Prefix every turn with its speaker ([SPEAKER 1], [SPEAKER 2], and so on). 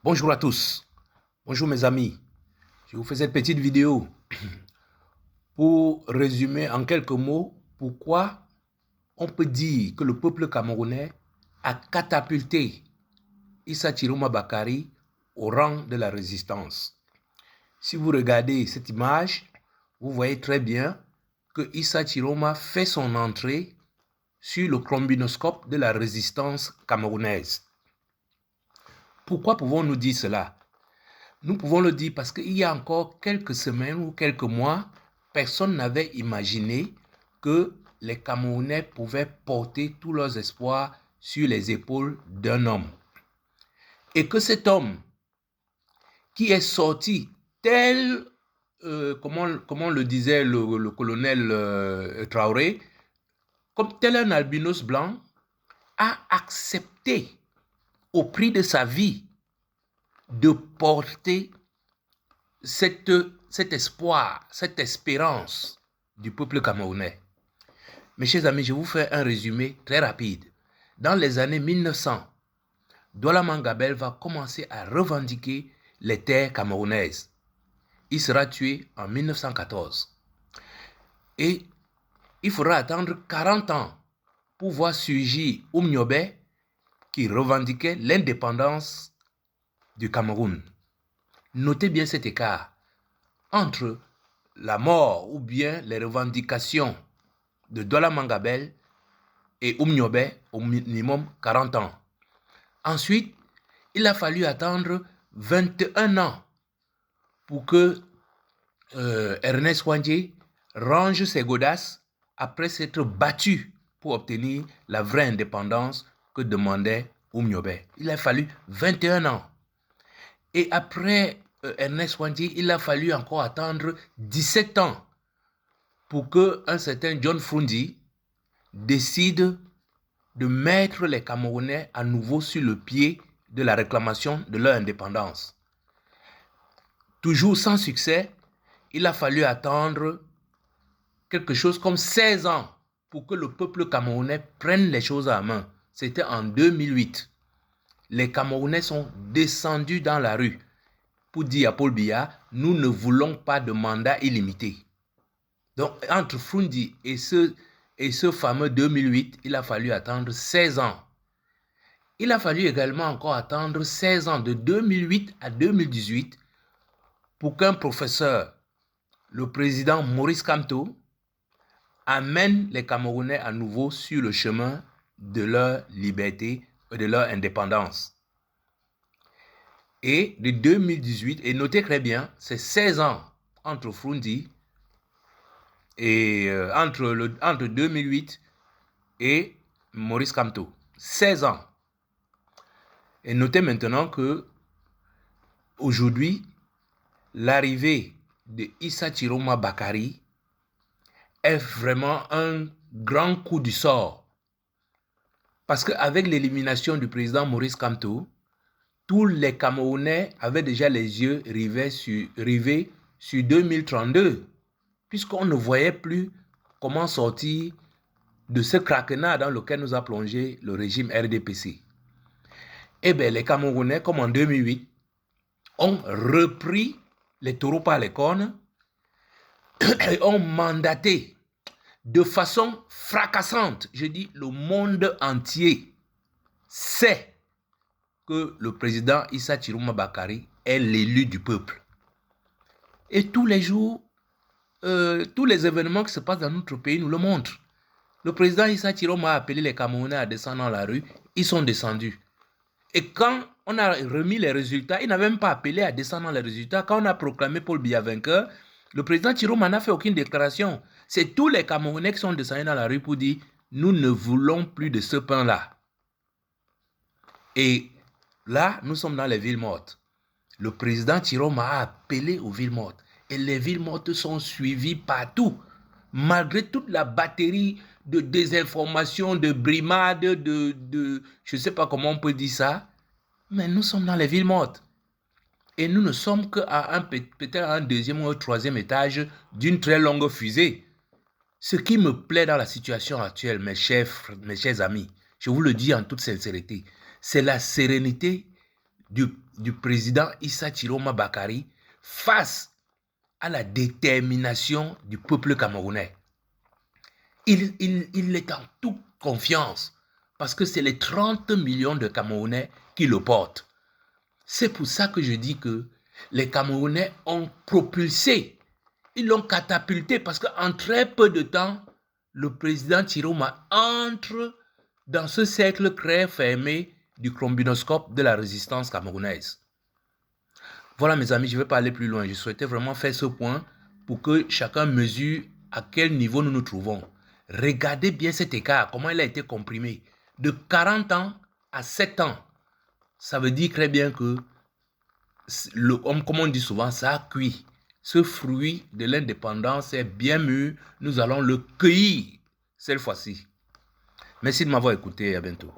[SPEAKER 1] Bonjour à tous, bonjour mes amis. Je vous fais cette petite vidéo pour résumer en quelques mots pourquoi on peut dire que le peuple camerounais a catapulté Issa Chiroma Bakary au rang de la résistance. Si vous regardez cette image, vous voyez très bien que Issa Chiroma fait son entrée sur le trombinoscope de la résistance camerounaise. Pourquoi pouvons-nous dire cela? Nous pouvons le dire parce qu'il y a encore quelques semaines ou quelques mois, personne n'avait imaginé que les Camerounais pouvaient porter tous leurs espoirs sur les épaules d'un homme. Et que cet homme qui est sorti tel, comment le disait le colonel Traoré, comme tel un albinos blanc, a accepté au prix de sa vie de porter cet espoir, cette espérance du peuple camerounais. Mes chers amis, je vous fais un résumé très rapide. Dans les années 1900, Douala Mangabel va commencer à revendiquer les terres camerounaises. Il sera tué en 1914. Et il faudra attendre 40 ans pour voir surgir Oumniobé qui revendiquait l'indépendance du Cameroun. Notez bien cet écart entre la mort ou bien les revendications de Douala Mangabel et Oumniobé au minimum 40 ans. Ensuite, il a fallu attendre 21 ans pour que Ernest Ouandjé range ses godasses après s'être battu pour obtenir la vraie indépendance que demandait Oumniobé. Il a fallu 21 ans. Et après Ernest Ouandjé, il a fallu encore attendre 17 ans pour qu'un certain John Frundi décide de mettre les Camerounais à nouveau sur le pied de la réclamation de leur indépendance. Toujours sans succès, il a fallu attendre quelque chose comme 16 ans pour que le peuple camerounais prenne les choses en main. C'était en 2008. Les Camerounais sont descendus dans la rue pour dire à Paul Biya, nous ne voulons pas de mandat illimité. Donc, entre Frundi et ce fameux 2008, il a fallu attendre 16 ans. Il a fallu également encore attendre 16 ans, de 2008 à 2018, pour qu'un professeur, le président Maurice Kamto, amène les Camerounais à nouveau sur le chemin de leur liberté et de leur indépendance. Et de 2018, et notez très bien, c'est 16 ans entre Frundi et entre 2008 et Maurice Kamto. 16 ans. Et notez maintenant que aujourd'hui, l'arrivée de Issa Chiroma Bakary est vraiment un grand coup du sort. Parce qu'avec l'élimination du président Maurice Kamto, tous les Camerounais avaient déjà les yeux rivés sur 2032, puisqu'on ne voyait plus comment sortir de ce craquenard dans lequel nous a plongé le régime RDPC. Eh bien, les Camerounais, comme en 2008, ont repris les taureaux par les cornes et ont mandaté de façon fracassante, je dis le monde entier sait que le président Issa Chiroma Bakary est l'élu du peuple. Et tous les jours, tous les événements qui se passent dans notre pays nous le montrent. Le président Issa Chiroma a appelé les Camerounais à descendre dans la rue, ils sont descendus. Et quand on a remis les résultats, il n'a même pas appelé à descendre dans les résultats. Quand on a proclamé Paul Biya vainqueur, le président Chiroma n'a fait aucune déclaration. C'est tous les Camerounais qui sont descendus dans la rue pour dire « Nous ne voulons plus de ce pain-là ». Et là, nous sommes dans les villes mortes. Le président Chiroma a appelé aux villes mortes. Et les villes mortes sont suivies partout. Malgré toute la batterie de désinformation, de brimade, je ne sais pas comment on peut dire ça, mais nous sommes dans les villes mortes. Et nous ne sommes qu'à peut-être un deuxième ou un troisième étage d'une très longue fusée. Ce qui me plaît dans la situation actuelle, mes chers amis, je vous le dis en toute sincérité, c'est la sérénité du président Issa Chiroma Bakari face à la détermination du peuple camerounais. Il est en toute confiance parce que c'est les 30 millions de Camerounais qui le portent. C'est pour ça que je dis que les Camerounais ont propulsé, ils l'ont catapulté parce qu'en très peu de temps, le président Chiroma entre dans ce cercle très fermé du trombinoscope de la résistance camerounaise. Voilà mes amis, je ne vais pas aller plus loin. Je souhaitais vraiment faire ce point pour que chacun mesure à quel niveau nous nous trouvons. Regardez bien cet écart, comment il a été comprimé. De 40 ans à 7 ans. Ça veut dire très bien que, comme on dit souvent, ça a cuit. Ce fruit de l'indépendance est bien mûr. Nous allons le cueillir cette fois-ci. Merci de m'avoir écouté et à bientôt.